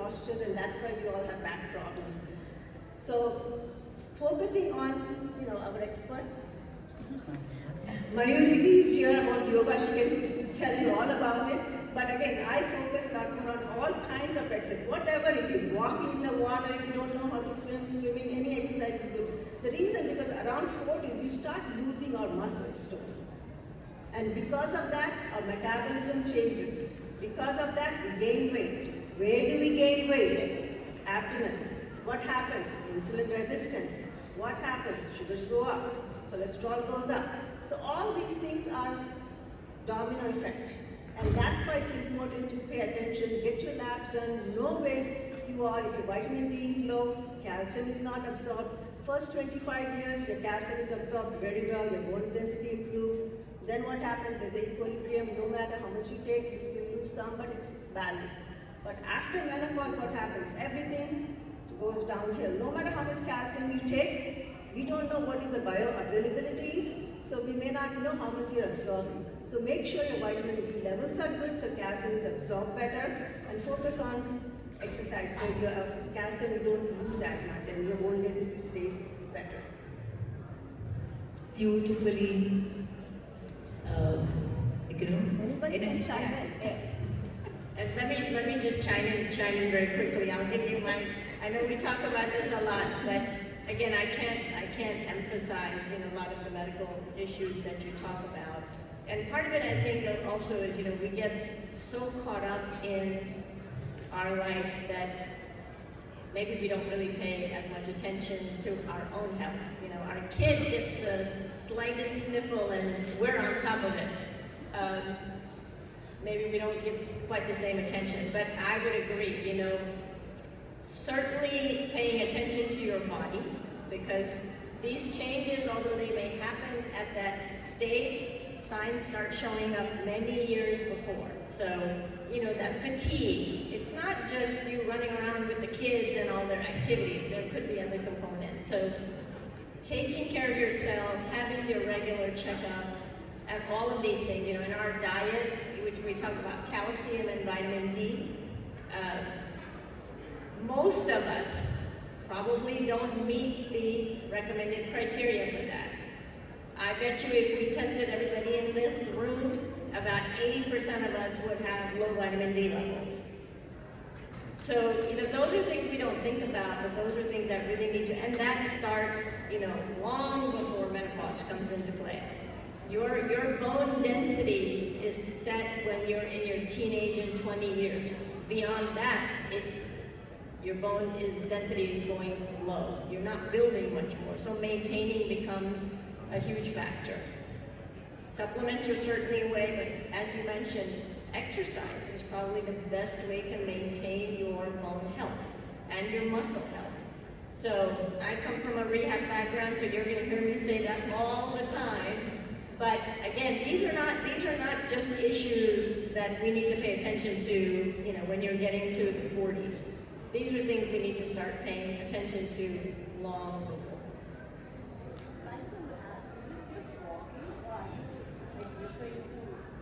postures, and that's why we all have back problems. So focusing on, our expert, Mayuriji is here about yoga. She can tell you all about it. But again, I focus a lot more on all kinds of exercise, whatever it is. Walking in the water, if you don't know how to swim, swimming, any exercise is good. The reason, because around 40s, we start losing our muscles too. And because of that, our metabolism changes. Because of that, we gain weight. Where do we gain weight? Abdomen. What happens? Insulin resistance. What happens? Sugars go up. Cholesterol goes up. So all these things are domino effect. And that's why it's important to pay attention, get your labs done, know where you are. If your vitamin D is low, calcium is not absorbed. First 25 years, your calcium is absorbed very well, your bone density improves. Then what happens? There's an equilibrium. No matter how much you take, you still lose some, but it's balanced. But after menopause, what happens? Everything goes downhill. No matter how much calcium you take, we don't know what is the bioavailability is, so we may not know how much we are absorbing. So make sure your vitamin D levels are good, so calcium is absorbed better, and focus on exercise, so your calcium you don't lose as much, and your bone density stays better. Beautifully, Anybody can chime in? And let me just chime in very quickly. I'll give you my. I know we talk about this a lot, but again, I can't emphasize a lot of the medical issues that you talk about. And part of it, I think, also is we get so caught up in our life that maybe we don't really pay as much attention to our own health. Our kid gets the slightest sniffle and we're on top of it. Maybe we don't give quite the same attention, but I would agree, certainly paying attention to your body, because these changes, although they may happen at that stage, signs start showing up many years before. So, that fatigue, it's not just you running around with the kids and all their activities, there could be other components. So, taking care of yourself, having your regular checkups, and all of these things, in our diet, which we talk about calcium and vitamin D, most of us probably don't meet the recommended criteria for that. I bet you if we tested everybody in this room, about 80% of us would have low vitamin D levels. So, those are things we don't think about, but those are things that really need to, and that starts, long before menopause comes into play. Your bone density is set when you're in your teenage and 20 years. Beyond that, your bone density is going low. You're not building much more, so maintaining becomes a huge factor. Supplements are certainly a way, but as you mentioned, exercise is probably the best way to maintain your bone health and your muscle health. So I come from a rehab background, so you're going to hear me say that all the time. But again, these are not just issues that we need to pay attention to, when you're getting to the 40s. These are things we need to start paying attention to long before.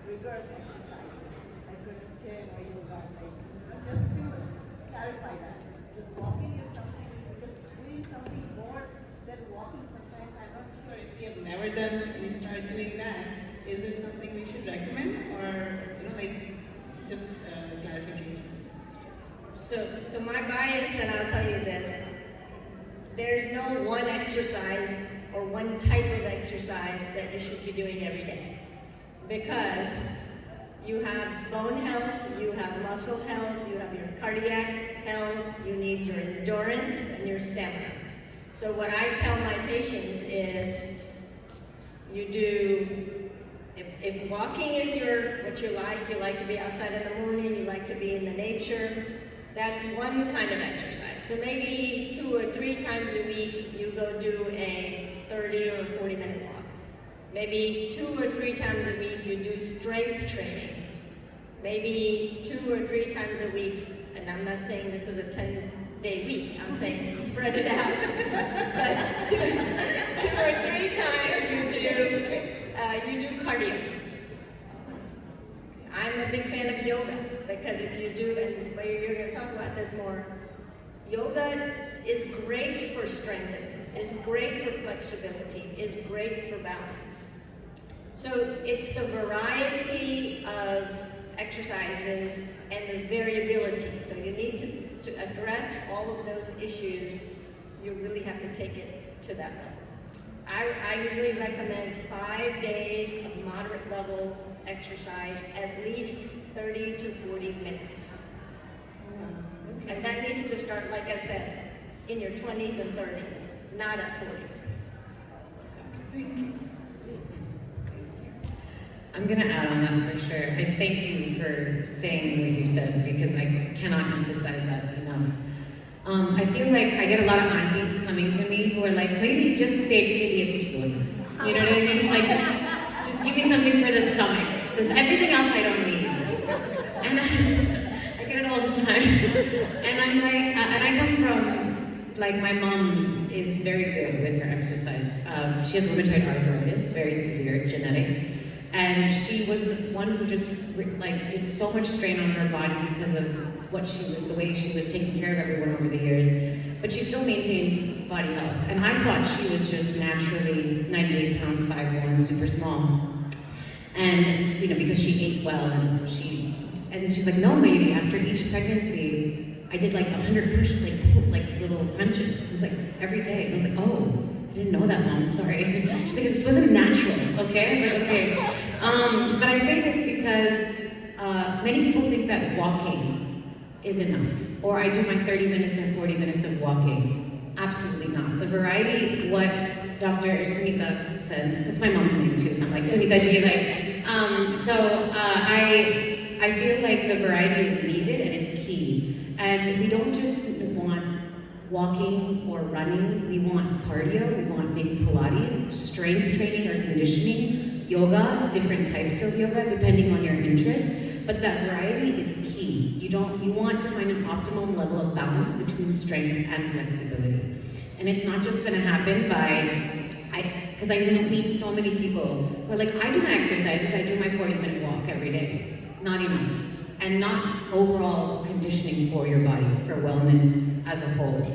Rigorous exercises, like good chair or yoga, just to clarify that. Because walking is something, because doing something more than walking sometimes, I'm not sure if we have never done, and you start doing that, is it something we should recommend, or, just clarification? So my bias, and I'll tell you this, there's no one exercise or one type of exercise that you should be doing every day. Because you have bone health, you have muscle health, you have your cardiac health, you need your endurance and your stamina. So what I tell my patients is, if walking is what you like to be outside in the morning, you like to be in the nature, that's one kind of exercise. So maybe 2 or 3 times a week, you go do a 30 or 40-minute walk. Maybe 2 or 3 times a week you do strength training. Maybe 2 or 3 times a week, and I'm not saying this is a 10-day week, I'm saying spread it out. But 2 or 3 times you do cardio. I'm a big fan of yoga, because if you do, and you're going to talk about about this more. Yoga is great for strengthening, is great for flexibility, is great for balance. So it's the variety of exercises and the variability. So you need to address all of those issues. You really have to take it to that level. I usually recommend 5 days of moderate level exercise, at least 30 to 40 minutes. And that needs to start, like I said, in your 20s and 30s, not at 40s. Thank you. I'm gonna add on that for sure. I thank you for saying what you said because I cannot emphasize that enough. I feel like I get a lot of aunties coming to me who are like, "Lady, just take kuch do." You know what I mean? Like just give me something for the stomach. Because everything else I don't need. And I get it all the time. And I'm like, and I come from, like, my mom is very good with her exercise. She has rheumatoid arthritis, very severe, genetic. And she was the one who just like did so much strain on her body because of what she was, the way she was taking care of everyone over the years. But she still maintained body health. And I thought she was just naturally 98 pounds, 5'1", super small. And you know, because she ate well and she's like, "No, lady, after each pregnancy, I did like 100 push, like little crunches." It was like every day. And I was like, "Oh, I didn't know that, Mom, sorry." She's like, "This wasn't natural," okay? I was like, "Okay." But I say this because many people think that walking is enough. Or I do my 30 minutes or 40 minutes of walking. Absolutely not. The variety, what Dr. Sunita said, that's my mom's name too, so I'm like, Sunita ji, like, I feel like the variety is needed and it's key. And we don't just want walking or running, we want cardio, we want maybe Pilates, strength training or conditioning, yoga, different types of yoga depending on your interest, but that variety is key. You want to find an optimum level of balance between strength and flexibility. And it's not just gonna happen because I meet so many people who are like, "I do my exercises, I do my 40-minute walk every day." Not enough. And not overall conditioning for your body, for wellness as a whole.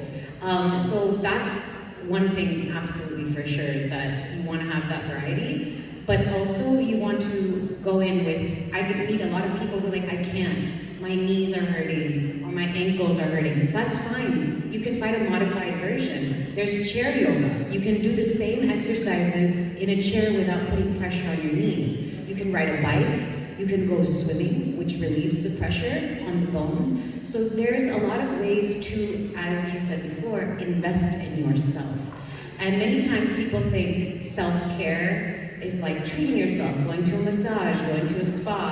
So that's one thing absolutely for sure, that you want to have that variety, but also you want to go in with, I meet a lot of people who are like, "I can't, my knees are hurting, or my ankles are hurting." That's fine. You can find a modified version. There's chair yoga. You can do the same exercises in a chair without putting pressure on your knees. You can ride a bike. You can go swimming, which relieves the pressure on the bones. So there's a lot of ways to, as you said before, invest in yourself. And many times people think self-care is like treating yourself, going to a massage, going to a spa.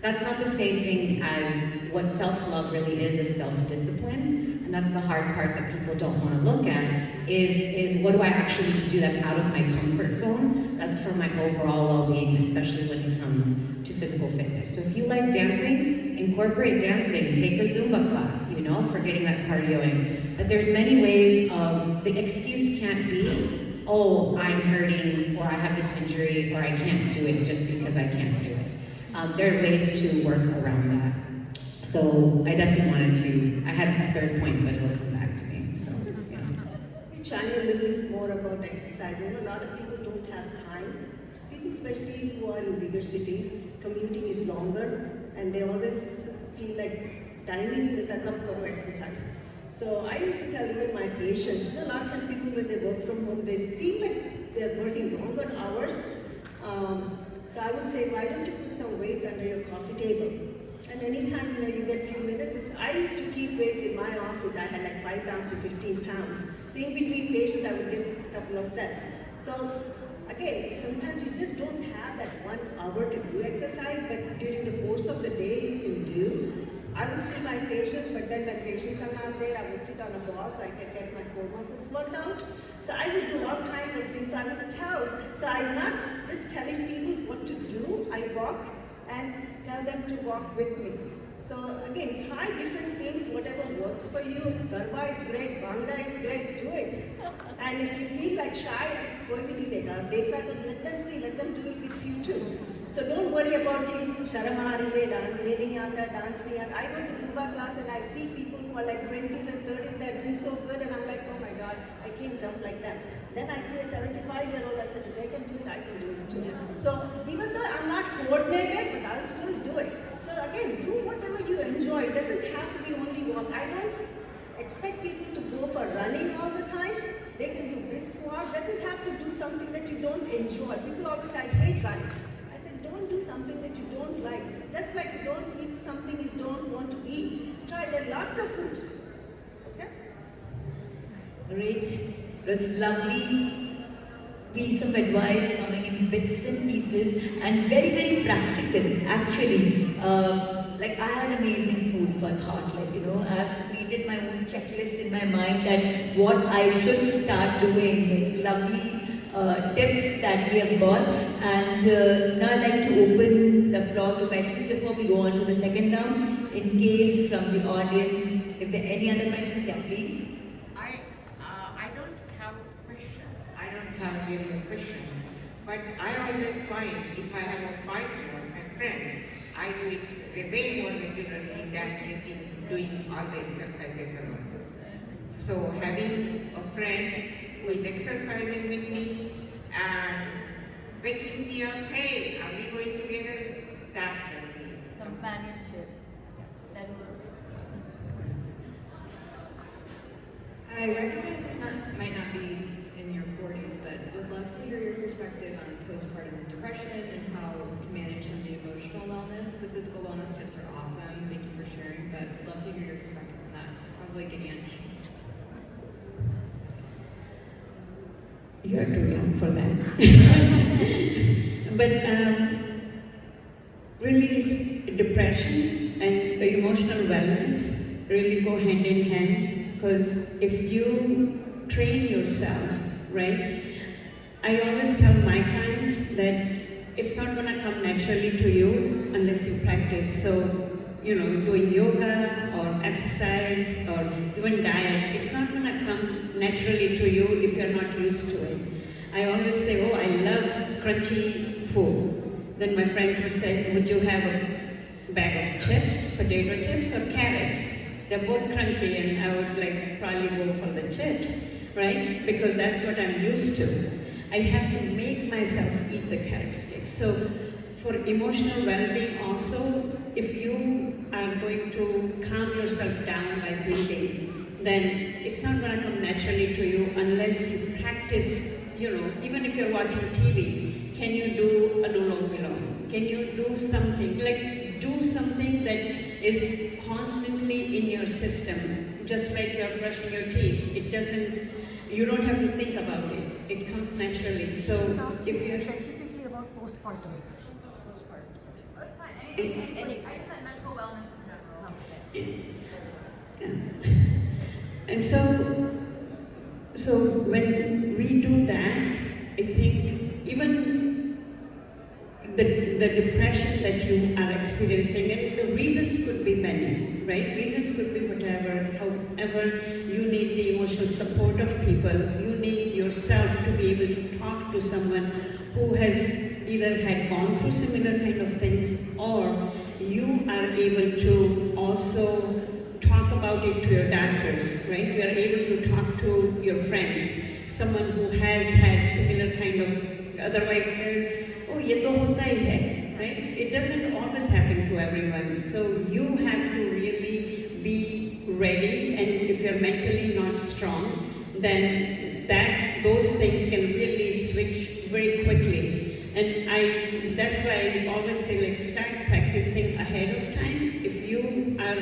That's not the same thing as what self-love really is self-discipline. And that's the hard part that people don't want to look at, is what do I actually need to do that's out of my comfort zone? That's for my overall well-being, especially when it comes to physical fitness. So if you like dancing, incorporate dancing, take a Zumba class, for getting that cardio in. But there's many ways of, the excuse can't be, "Oh, I'm hurting," or "I have this injury," or "I can't do it just because I can't do it." There are ways to work around that. So I definitely wanted to, I had a third point, but it will come back to me, so, yeah. We chat a little bit more about exercise. A lot of people don't have time. People, especially who are in bigger cities, commuting is longer, and they always feel like timing with a cup of exercise. So I used to tell even my patients, a lot of people when they work from home, they seem like they're working longer hours. So I would say, why don't you put some weights under your coffee table? And anytime you get a few minutes, I used to keep weights in my office. I had like 5 pounds to 15 pounds. So in between patients, I would get a couple of sets. So again, sometimes you just don't have that 1 hour to do exercise, but during the course of the day, you can do. I would see my patients, but then when patients are not there, I would sit on a ball so I can get my core muscles worked out. So I would do all kinds of things. So I would tell. So I'm not just telling people what to do. I walk and tell them to walk with me. So again, try different things, whatever works for you. Garba is great, Bhangra is great, do it. And if you feel like shy, let them see, let them do it with you too. So don't worry about the sharam aa rahi hai, dance nahi aata, dance nahi aata. I go to Zumba class and I see people who are like 20s and 30s, they're doing so good, and I'm like, oh my God, I can't jump like that. Then I see a 75-year-old, I said, if they can do it, I can do it too. So even though I'm not coordinated, but I'll still do it. So again, do whatever you enjoy. It doesn't have to be only walk. I don't expect people to go for running all the time. They can do brisk walk. Doesn't have to do something that you don't enjoy. People always say, I hate running. I said, don't do something that you don't like. Just like you don't eat something you don't want to eat. Try, there are lots of foods. Okay? Great. It was lovely piece of advice coming in bits and pieces and very, very practical actually. Like I had amazing food for thought, like I've created my own checklist in my mind that what I should start doing, like lovely tips that we have got. And now I'd like to open the floor to questions before we go on to the second round. In case from the audience, if there are any other questions, yeah, please. I don't have a question. I don't have really a question. But I always find if I have a partner, a friend, I do it way more regularly than doing all the exercises alone. So having a friend who is exercising with me and waking me up, hey, are we going together? That helps me. Companionship. That works. I recognize this might not be in your 40s, but would love to hear your perspective on postpartum depression and how to manage some of the emotional wellness. The physical wellness tips are awesome. Thank you for sharing, but I'd love to hear your perspective on that. Probably get Auntie. You're too young for that. But really, depression and emotional wellness really go hand in hand. Because if you train yourself, right? I always tell my clients that it's not going to come naturally to you unless you practice. So, doing yoga or exercise or even diet, it's not going to come naturally to you if you're not used to it. I always say, oh, I love crunchy food. Then my friends would say, would you have a bag of chips, potato chips or carrots? They're both crunchy and I would probably go for the chips, right? Because that's what I'm used to. I have to make myself eat the carrot sticks. So for emotional well-being also, if you are going to calm yourself down by breathing, then it's not going to come naturally to you unless you practice, even if you're watching TV, can you do Anulom Vilom? Can you do something, do something that is constantly in your system, just like you're brushing your teeth. You don't have to think about it. It comes naturally. So if you're specifically about postpartum depression. Oh, it's fine. Any I just meant mental wellness in general. Yeah. And so when we do that, I think even the depression that you are experiencing, and the reasons could be many, right? Reasons could be whatever, however you need the emotional support of people, you need yourself to be able to talk to someone who has either had gone through similar kind of things, or you are able to also talk about it to your doctors, right? You are able to talk to your friends, someone who has had similar kind of, otherwise they're, oh, ye to hota hi hai, right? It doesn't always happen to everyone. So you have to really be ready, and if you're mentally not strong, then those things can really switch very quickly. And that's why I always say, start practicing ahead of time. If you are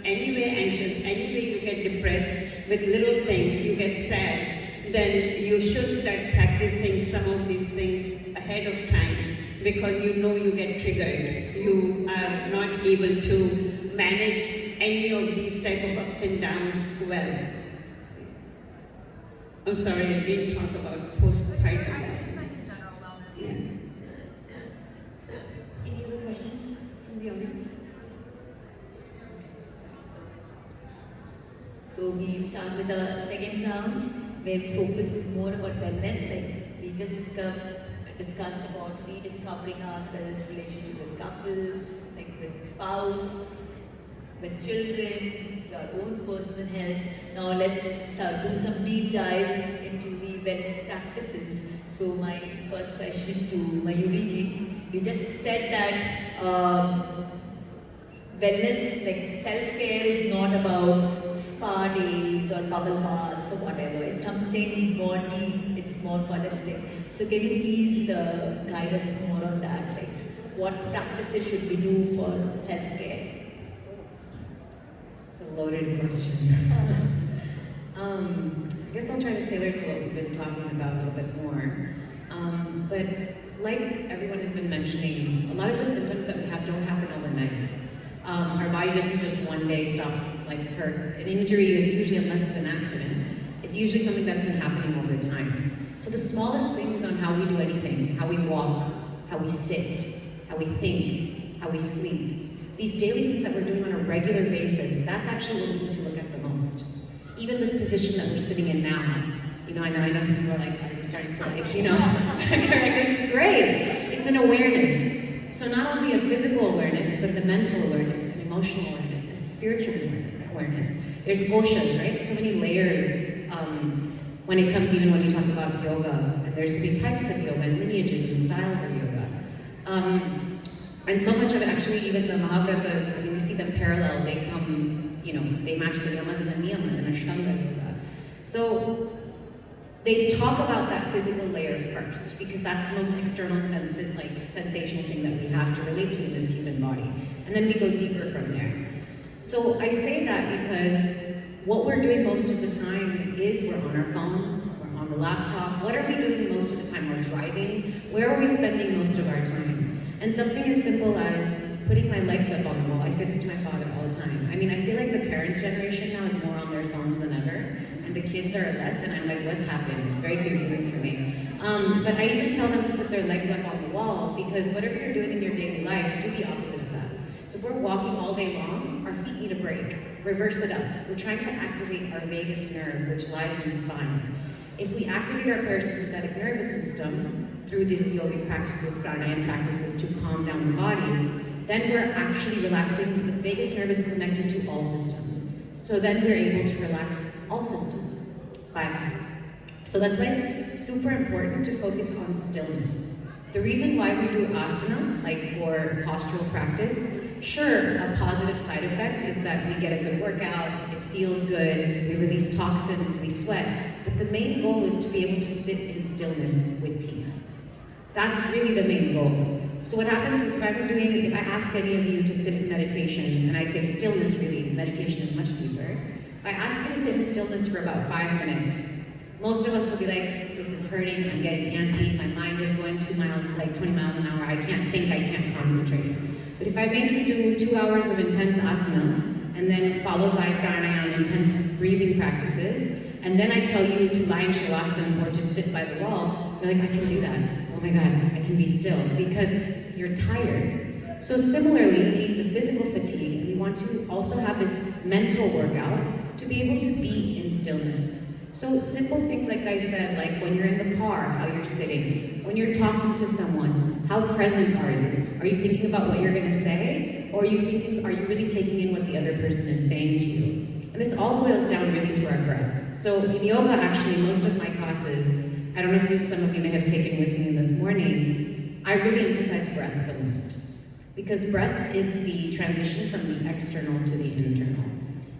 anyway anxious, anyway you get depressed with little things, you get sad, then you should start practicing some of these things ahead of time, because you get triggered. You are not able to manage any of these type of ups and downs well. I'm sorry, I didn't talk about postpartum. I just meant in general wellness. Yeah. Any other questions from the audience? So we start with the second round where we focus more about wellness, like we just discussed about rediscovering ourselves, relationship with couple, like with spouse, with children, your own personal health. Now let's do some deep dive into the wellness practices. So my first question to Mayuri ji, you just said that wellness, like self-care is not about spa days or bubble baths or whatever. It's something more deep, it's more holistic. So can you please guide us more on that? Like what practices should we do for self-care? It's a loaded question. I guess I'll try to tailor it to what we've been talking about a little bit more. But like everyone has been mentioning, a lot of the symptoms that we have don't happen overnight. Our body doesn't just one day stop like hurt. An injury is usually, unless it's an accident, it's usually something that's been happening over time. So the smallest things on how we do anything, how we walk, how we sit, how we think, how we sleep, these daily things that we're doing on a regular basis, that's actually what we need to look at the most. Even this position that we're sitting in now, I know some people are like, are you starting to like, correct, this is great. It's an awareness. So not only a physical awareness, but a mental awareness, an emotional awareness, a spiritual awareness. There's koshas, right? So many layers when it comes, even when you talk about yoga, and there's so many types of yoga and lineages and styles of yoga. And so much of it, actually, even the Mahavratas, we see them parallel. They come, they match the yamas and the niyamas in Ashtanga yoga. So they talk about that physical layer first, because that's the most external sensational thing that we have to relate to in this human body. And then we go deeper from there. So I say that because what we're doing most of the time is we're on our phones, we're on the laptop. What are we doing most of the time? We're driving. Where are we spending most of our time? And something as simple as putting my legs up on the wall. I say this to my father all the time. I feel like the parents' generation now is more on their phones than ever. And the kids are less, and I'm like, what's happening? It's very confusing for me. But I even tell them to put their legs up on the wall, because whatever you're doing in your daily life, do the opposite of that. So if we're walking all day long, our feet need a break. Reverse it up. We're trying to activate our vagus nerve, which lies in the spine. If we activate our parasympathetic nervous system through these yogic practices, pranayama practices, to calm down the body, then we're actually relaxing. The vagus nerve is connected to all systems. So then we're able to relax all systems by that. So that's why it's super important to focus on stillness. The reason why we do asana, or postural practice, sure, a positive side effect is that we get a good workout, it feels good, we release toxins, we sweat, but the main goal is to be able to sit in stillness with peace. That's really the main goal. So what happens is if I ask any of you to sit in meditation, and I say stillness really, meditation is much deeper. If I ask you to sit in stillness for about 5 minutes, most of us will be like, this is hurting, I'm getting antsy, my mind is going 20 miles an hour, I can't think, I can't concentrate. But if I make you do 2 hours of intense asana, and then followed by pranayama, intense breathing practices, and then I tell you to lie in shavasana or to sit by the wall, you're like, I can do that. Oh my God, I can be still, because you're tired. So similarly, the physical fatigue, we want to also have this mental workout to be able to be in stillness. So simple things like I said, like when you're in the car, how you're sitting. When you're talking to someone, how present are you? Are you thinking about what you're gonna say? Or are you really taking in what the other person is saying to you? And this all boils down really to our breath. So in yoga, actually, most of my classes, I don't know if some of you may have taken with me this morning, I really emphasize breath the most. Because breath is the transition from the external to the internal.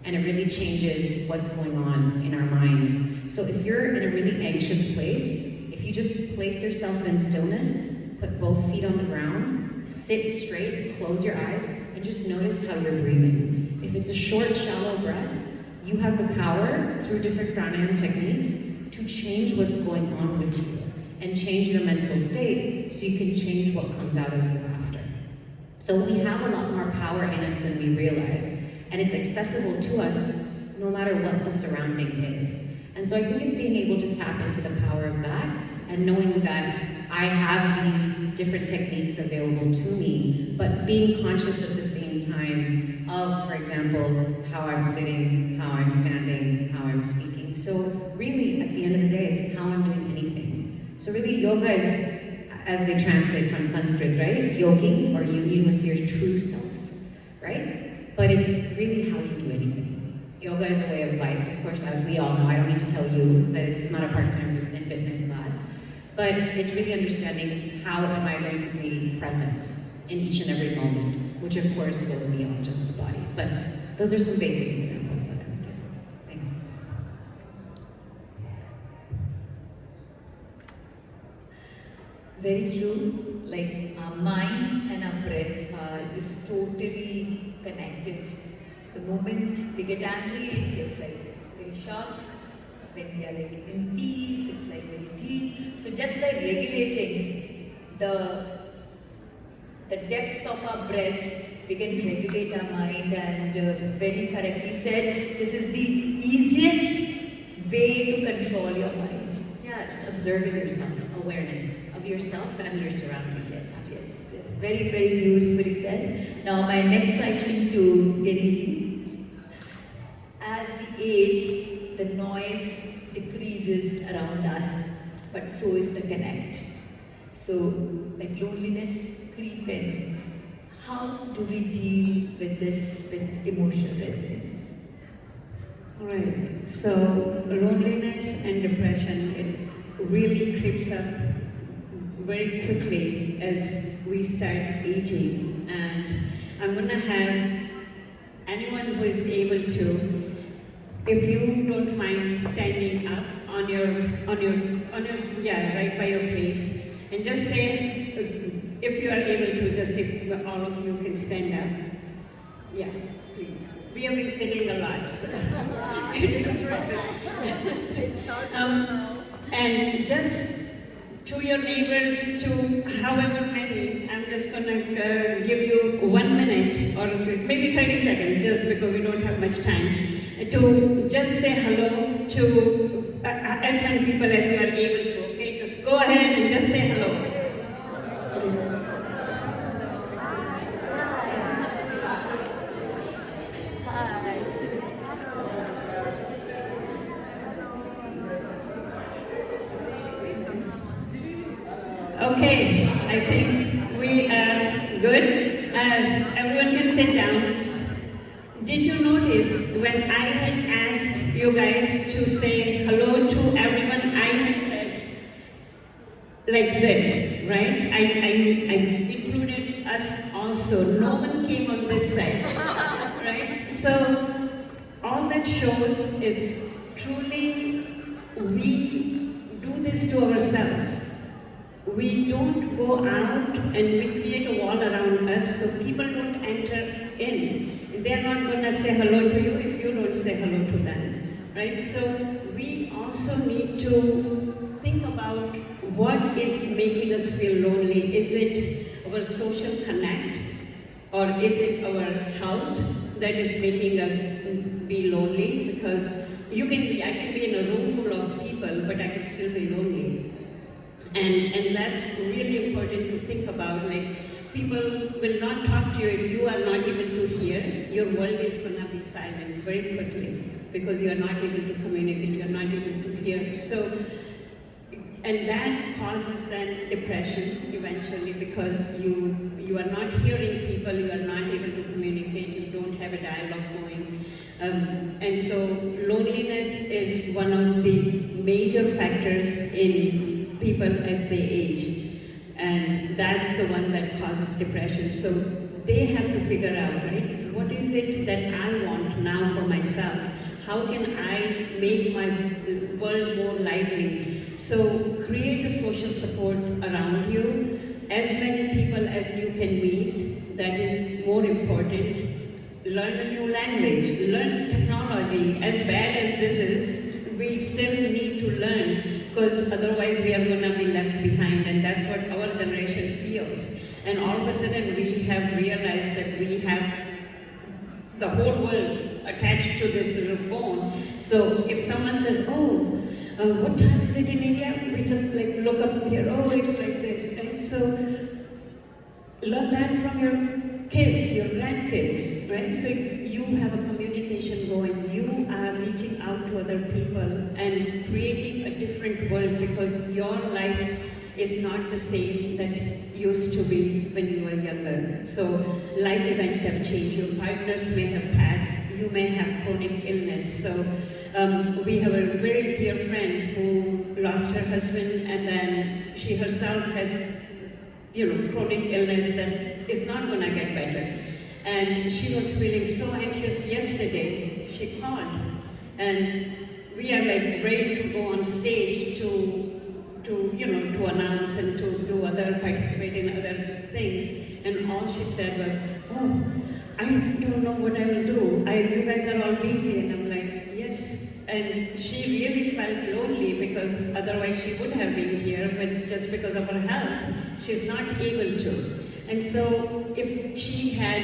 And it really changes what's going on in our minds. So if you're in a really anxious place, if you just place yourself in stillness, put both feet on the ground, sit straight, close your eyes, and just notice how you're breathing. If it's a short, shallow breath, you have the power, through different pranayama techniques, to change what's going on with you and change your mental state so you can change what comes out of you after. So we have a lot more power in us than we realize. And it's accessible to us no matter what the surrounding is. And so I think it's being able to tap into the power of that and knowing that I have these different techniques available to me, but being conscious at the same time of, for example, how I'm sitting, how I'm standing, how I'm speaking. So really, at the end of the day, it's how I'm doing anything. So really, yoga is, as they translate from Sanskrit, right? Yogi, or union with your true self, right? But it's really how you do anything. Yoga is a way of life, of course, as we all know. I don't need to tell you that it's not a part-time fitness class. But it's really understanding how am I going to be present in each and every moment, which of course goes beyond just the body. But those are some basic examples that I would give. Thanks. Very true. Like our mind and our breath is totally connected. The moment we get angry, it gets like very short. When we are like in peace, it's like very deep. So just like regulating the depth of our breath, we can regulate our mind. And very correctly said, this is the easiest way to control your mind. Yeah, just observing yourself, awareness of yourself and your surroundings. Yes. Very, very beautifully said. Now my next question to Deniji. As we age, the noise decreases around us, but so is the connect. So, like loneliness creep in. How do we deal with this with emotional resilience? Alright, so loneliness and depression, it really creeps up very quickly as we start aging. And I'm gonna have anyone who is able to, if you don't mind standing up on your, yeah, right by your place, and just say, if you are able to, just if all of you can stand up. Yeah, please. We have been sitting a lot, so. And just to your neighbors, to however many, I'm just gonna give you 1 minute or maybe 30 seconds, just because we don't have much time, to just say hello to as many people as you are able to, okay? Just go ahead and just say hello. Okay, I think we are good. Everyone can sit down. Did you notice when I had asked you guys to say hello to everyone, I had said like this, right? I included us also. No one came on this side, right? So all that shows is truly we do this to ourselves. We don't go out and we create a wall around us so people don't enter in. They're not going to say hello to you if you don't say hello to them, right? So we also need to think about what is making us feel lonely. Is it our social connect, or is it our health that is making us be lonely? Because I can be in a room full of people, but I can still be lonely. And that's really important to think about. Like, people will not talk to you if you are not able to hear. Your world is going to be silent very quickly because you are not able to communicate, you are not able to hear. So, and that causes then depression eventually because you are not hearing people, you are not able to communicate, you don't have a dialogue going. And so loneliness is one of the major factors in people as they age, and that's the one that causes depression. So they have to figure out, right, what is it that I want now for myself? How can I make my world more lively? So create a social support around you, as many people as you can meet, that is more important. Learn a new language, learn technology. As bad as this is, we still need to learn, because otherwise we are going to be left behind, and that's what our generation feels. And all of a sudden we have realized that we have the whole world attached to this little phone. So if someone says, oh, what time is it in India? We just like look up here, oh, it's like this. And so learn that from your kids, your grandkids, right? So you have a communication going, you are reaching out to other people and creating a different world, because your life is not the same that used to be when you were younger. So life events have changed. Your partners may have passed. You may have chronic illness. So we have a very dear friend who lost her husband, and then she herself has, chronic illness that is not going to get better. And she was feeling so anxious yesterday. She called, and we are like ready to go on stage to announce and to participate in other things. And all she said was, "Oh, I don't know what I will do. You guys are all busy." And I'm like, "Yes." And she really felt lonely because otherwise she would have been here, but just because of her health, she's not able to. And so if she had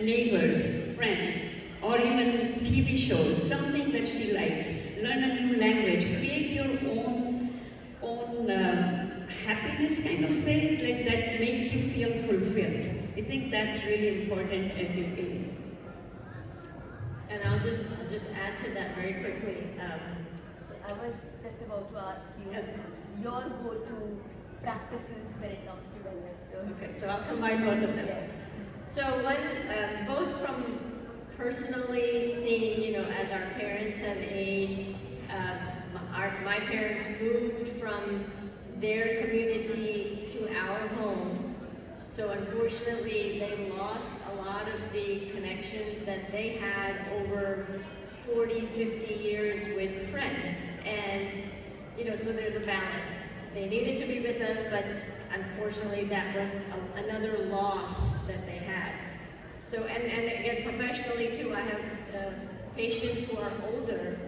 neighbors, friends, or even TV shows, something that she likes, learn a new language, create your own happiness, kind of say, like that makes you feel fulfilled. I think that's really important as you age. And I'll just add to that very quickly. I was just about to ask you your go-to practices when it comes to wellness. Okay, so I'll combine both of them. Yes. So one, both from personally seeing, as our parents have aged, my parents moved from their community to our home. So unfortunately, they lost a lot of the connections that they had over 40, 50 years with friends. And, so there's a balance. They needed to be with us, but unfortunately, that was another loss that they had. So, and again, professionally too, I have patients who are older,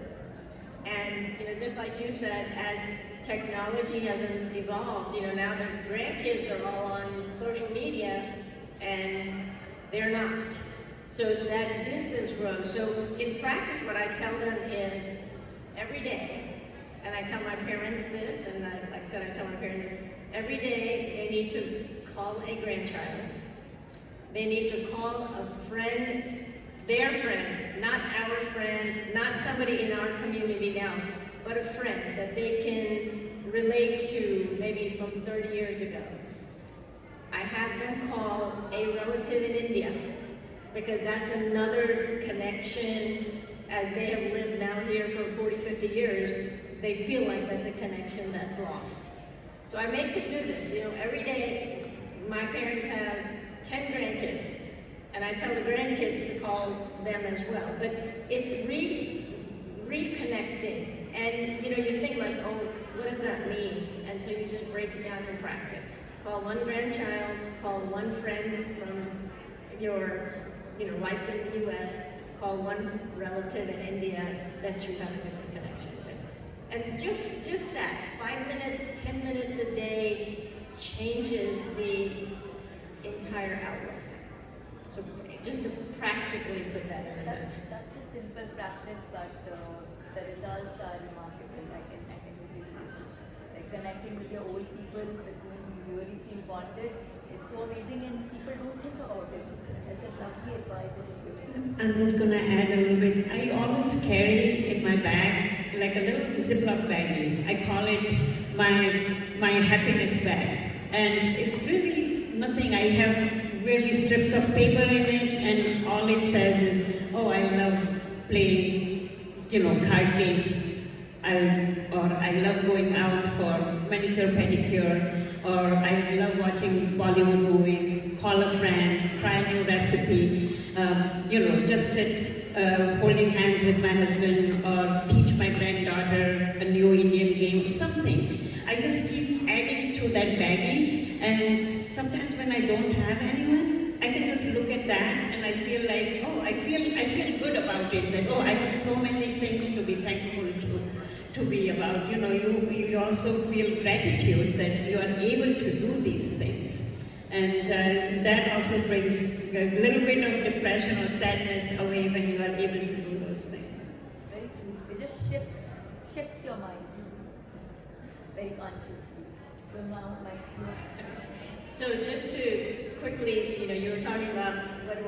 and just like you said, as technology has evolved, now their grandkids are all on social media, and they're not. So that distance grows. So in practice, what I tell them is every day, and I tell my parents this, and like I said, I tell my parents this, every day they need to call a grandchild. They need to call a friend, their friend, not our friend, not somebody in our community now, but a friend that they can relate to maybe from 30 years ago. I have them call a relative in India, because that's another connection. As they have lived now here for 40, 50 years, they feel like that's a connection that's lost. So I make them do this, every day. My parents have 10 grandkids, and I tell the grandkids to call them as well. But it's reconnecting. And you think like, oh, what does that mean? And so you just break it down in practice. Call one grandchild, call one friend from your life in the US, call one relative in India that you have a different connection with. And just that, 5 minutes, 10 minutes a day changes the entire outlook. So just to practically put that in a That's sense. such a simple practice, but the results are remarkable. I can agree with you. Like connecting with your old people with whom you really feel bonded is so amazing, and people don't think about it. It's a lovely advice that you're giving. I'm just going to add a little bit. I always carry in my bag like a little Ziploc baggie. I call it my happiness bag. And it's really nothing. I have really strips of paper in it, and all it says is, oh, I love playing, card games. I love going out for manicure, pedicure, or I love watching Bollywood movies, call a friend, try a new recipe, just sit holding hands with my husband, or teach my granddaughter a new Indian game, something. I just keep adding to that baggie, and sometimes when I don't have anyone, I can just look at that and I feel like, oh, I feel good about it, that, oh, I have so many things to be thankful to be about. You also feel gratitude that you are able to do these things. And that also brings a little bit of depression or sadness away when you are able to do those things. Very true. It just shifts your mind very consciously. So now So just to quickly, you were talking about what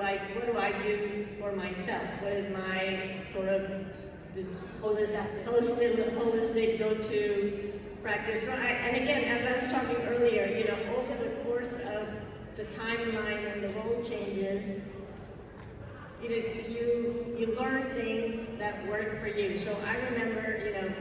do I do for myself? What is my sort of this holistic go-to practice. So and again, as I was talking earlier, you know, over the course of the timeline and the role changes, you know, you learn things that work for you. So I remember, you know,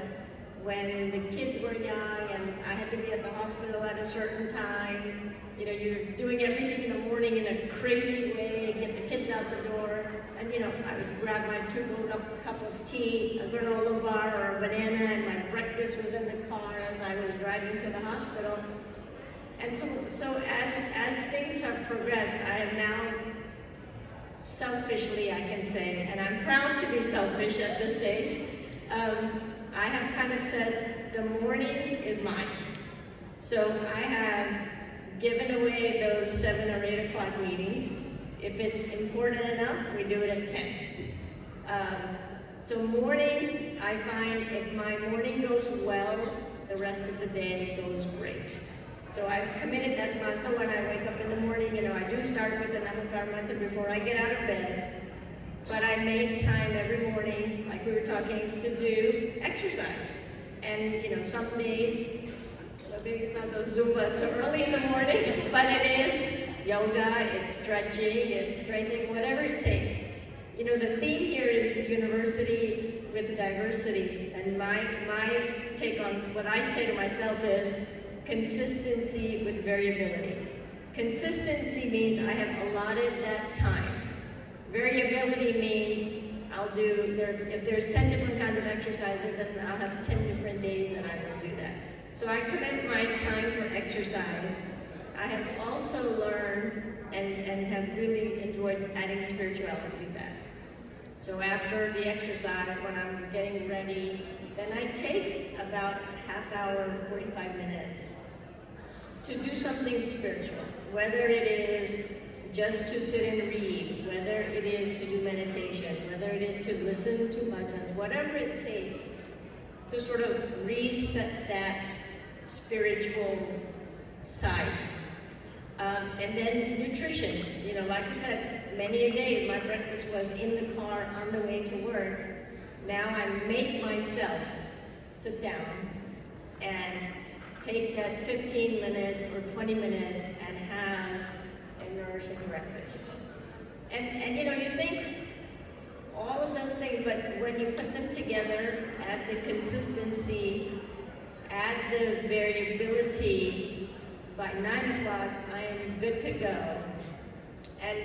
when the kids were young and I had to be at the hospital at a certain time, you know, you're doing everything in the morning in a crazy way, get the kids out the door, and you know, I would grab my 2-cup of tea, a granola bar or a banana, and my breakfast was in the car as I was driving to the hospital. And so as things have progressed, I am now, selfishly I can say, and I'm proud to be selfish at this stage, I have kind of said the morning is mine. So I have given away those 7 or 8 o'clock meetings. If it's important enough, we do it at 10. So mornings, I find if my morning goes well, the rest of the day goes great. So I've committed that to myself. So when I wake up in the morning, you know, I do start with the Namaskar mantra before I get out of bed. But I make time every morning, like we were talking, to do exercise. And you know, some days, well, maybe it's not those Zumba so early in the morning, but it is yoga, it's stretching, it's straightening, whatever it takes. You know, the theme here is university with diversity, and my take on what I say to myself is consistency with variability. Consistency means I have allotted that time. Variability means I'll do, if there's 10 different kinds of exercises, then I'll have 10 different days that I will do that. So I commit my time for exercise. I have also learned and have really enjoyed adding spirituality to that. So after the exercise, when I'm getting ready, then I take about half hour, 45 minutes to do something spiritual, whether it is just to sit and read, whether it is to do meditation, whether it is to listen to bhajans, whatever it takes to sort of reset that spiritual side. And then nutrition, you know, like I said, many a day my breakfast was in the car on the way to work. Now I make myself sit down and take that 15 minutes or 20 minutes and have a nourishing breakfast. And you know, you think all of those things, but when you put them together, add the consistency, add the variability, by 9 o'clock I am good to go. And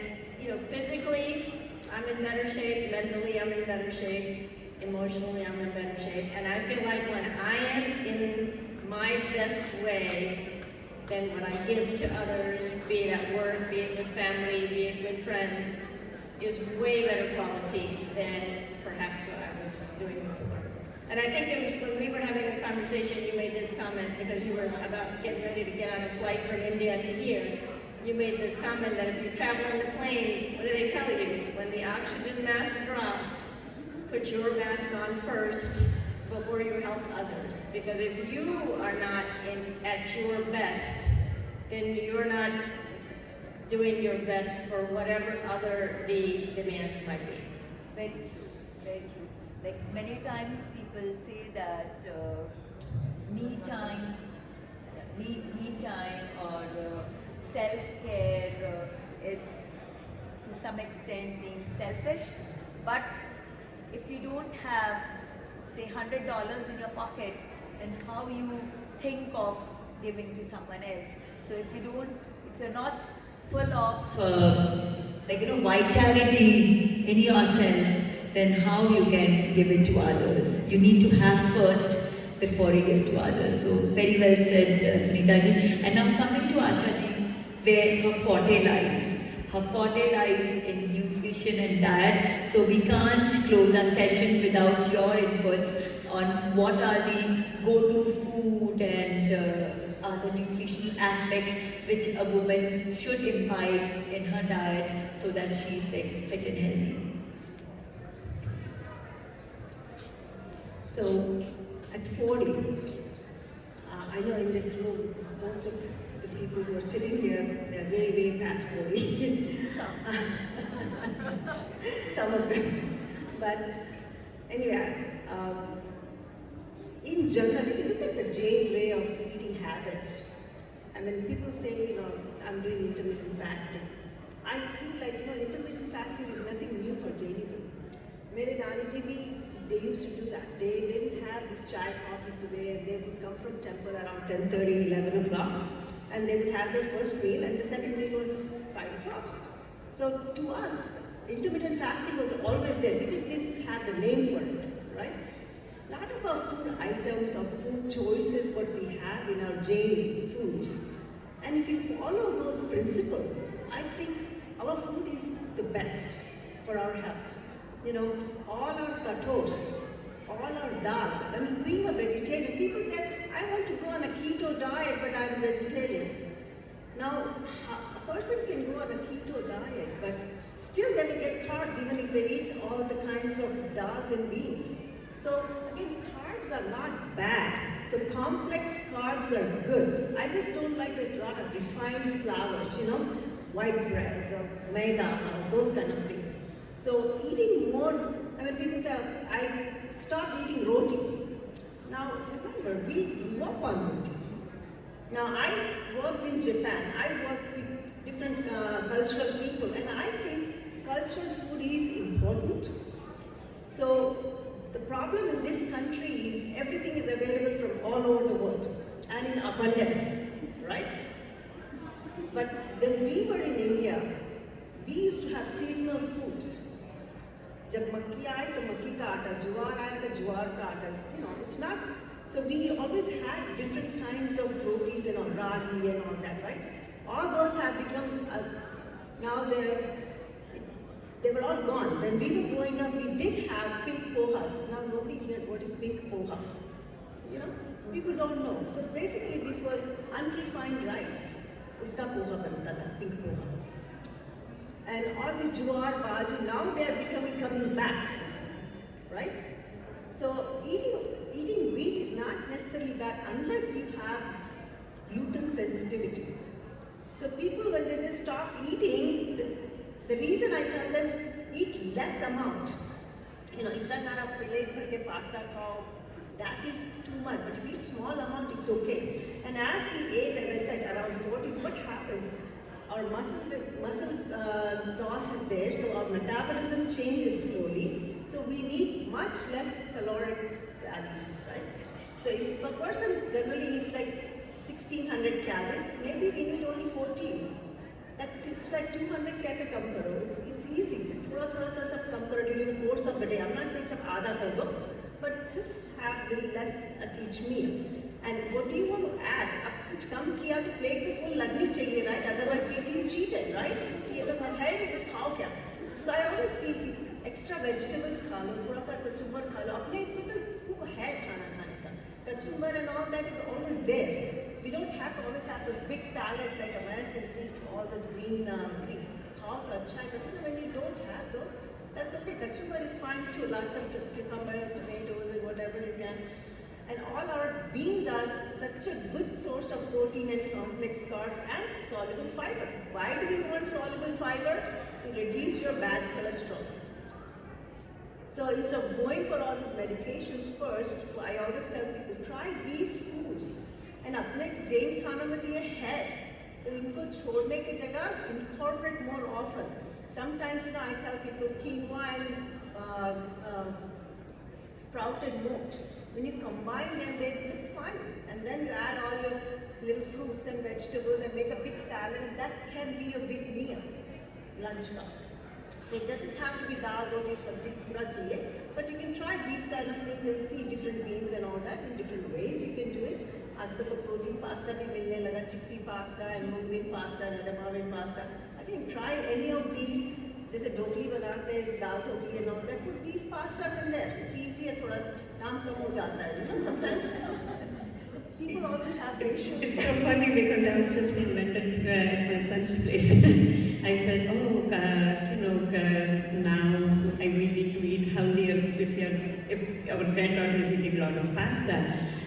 you know, physically I'm in better shape, mentally I'm in better shape, emotionally I'm in better shape, and I feel like when I am in my best way, then what I give to others, be it at work, be it with family, be it with friends, is way better quality than perhaps what I was doing before. And I think it was when we were having a conversation, you made this comment because you were about getting ready to get on a flight from India to here. You made this comment that if you travel on the plane, what do they tell you? When the oxygen mask drops, put your mask on first before you help others. Because if you are not at your best, then you're not doing your best for whatever other the demands might be. Very true, very true. Like many times people say that me time or self-care is to some extent being selfish, but if you don't have, say, $100 in your pocket, then how you think of giving to someone else? So if you're not full of vitality in yourself, then how you can give it to others? You need to have first before you give to others. So very well said, Sunita ji. And now coming to Asha ji, where her forte lies. Her forte lies in nutrition and diet. So we can't close our session without your inputs on what are the go-to food and other nutritional aspects which a woman should imbibe in her diet so that she's like fit and healthy. So, at 40, I know in this room, most of the people who are sitting here, they're way, way past 40. Some of them. But anyway, in general, if you look at the Jain way of eating habits, I mean, people say, you know, I'm doing intermittent fasting. I feel like, you know, intermittent fasting is nothing new for Jainism. Mere Nani ji bhi, they used to do that. They didn't have this chai, coffee, subah. They would come from temple around 10:30, 11 o'clock, and they would have their first meal, and the second meal was 5 o'clock. So to us, intermittent fasting was always there. We just didn't have the name for it, right? A lot of our food items or food choices, what we have in our Jain foods, and if you follow those principles, I think our food is the best for our health. You know, all our kators, all our dals. I mean, being a vegetarian, people say, I want to go on a keto diet, but I'm a vegetarian. Now, a person can go on a keto diet, but still they will get carbs even if they eat all the kinds of dals and beans. So again, carbs are not bad. So complex carbs are good. I just don't like the lot of refined flours, you know, white breads or maida or those kind of things. So eating more, I mean, people say, I stopped eating roti. Now remember, we grew up on roti. Now I worked in Japan, I worked with different cultural people, and I think cultural food is important. So the problem in this country is everything is available from all over the world and in abundance, right? But when we were in India, we used to have seasonal foods. जब मक्की आए तो मक्की का आटा, ज्वार आया तो ज्वार का आटा, you know, it's not, so we always had different kinds of rotis and ragi and all that, right? All those have become, now they were all gone. When we were growing up, we did have pink poha. Now nobody hears what is pink poha. You know, people don't know. So basically this was unrefined rice. Uska poha banta tha, pink poha. And all this jowar, bajra, now they are coming back, right? So eating wheat is not necessarily bad unless you have gluten sensitivity. So people, when they just stop eating, the reason I tell them, eat less amount. You know, itna sara plate bhar ke pasta khao, that is too much. But if you eat small amount, it's okay. And as we age, as I said, around 40s, what happens? Our muscle loss is there, so our metabolism changes slowly. So we need much less caloric values, right? So if a person generally eats like 1600 calories, maybe we need only 14. That's it's like 200 kaise kam karo. It's easy. Just thoda sa sab kam karo during the course of the day. I'm not saying sab aadha kar do, but just have little less at each meal. And what do you want to add? Ab kuch kam kiya to plate to full lagni chahiye, right? Otherwise we feel cheated, right? Ki ye to hai nahi, kuch khao kya? So I always feel extra vegetables kha lo, thoda sa kachumbar kha lo. Apne isme to खूब है खाना खाने का. Kachumbar and all that is always there. We don't have to always have those big salads like Americans eat, all those green greens. Khao to acha hai, but when you don't have those, that's okay. Kachumbar is fine too. Lots of cucumber, tomatoes, and whatever you can. And all our beans are such a good source of protein and complex carbs and soluble fiber. Why do we want soluble fiber? To reduce your bad cholesterol. So instead of going for all these medications first, I always tell people, try these foods. And अपने जैन खानों में तो ये है, तो इनको छोड़ने की जगह incorporate more often. Sometimes, you know, I tell people quinoa and sprouted moat. When you combine them, they look fine. And then you add all your little fruits and vegetables and make a big salad, and that can be your big meal, lunch ka. So it doesn't have to be dal, roti, sabji, pura chahiye, but you can try these kind of things and see different beans and all that in different ways you can do it. आजकल तो protein pasta भी मिलने लगा, chickpea pasta and mung bean pasta and edamame pasta. Again, try any of these. जैसे ढोकली बनाते हैं, दाल dhokli and all that. Put these pastas in there. It's easier, थोड़ा काम कम हो जाता है, you know, sometimes. People always have their issues. It's so funny because I was just in London at my son's place. I said, now I really need to eat healthier if our granddaughter is eating a lot of pasta.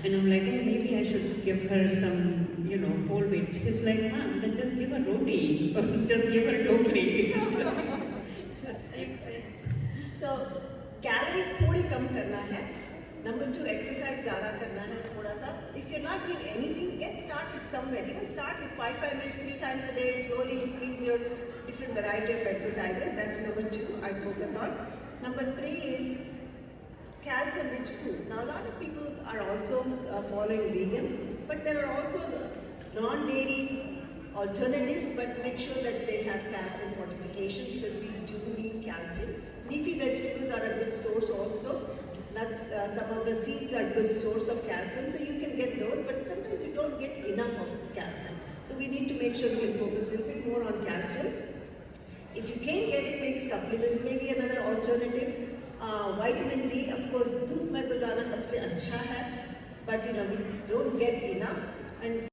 And I'm like, oh, maybe I should give her some, whole wheat. He's like, Mom, then just give her roti or just give her dhokli. So calories थोड़ी कम करना है. Number 2, exercise ज़्यादा करना है थोड़ा सा. If you're not doing anything, get started somewhere. Even start with 5 minutes 3 times a day. Slowly increase your different variety of exercises. That's number 2 I focus on. Number 3 is calcium-rich food. Now a lot of people are also following vegan, but there are also non-dairy alternatives, but make sure that they have calcium fortification because we do need calcium. Leafy vegetables are a good source also. Nuts, some of the seeds are good source of calcium, so you can get those, but sometimes you don't get enough of calcium. So we need to make sure we can focus a little bit more on calcium. If you can't get it, make supplements, maybe another alternative. Vitamin D, of course, धूप में तो जाना सबसे अच्छा है, but we don't get enough. And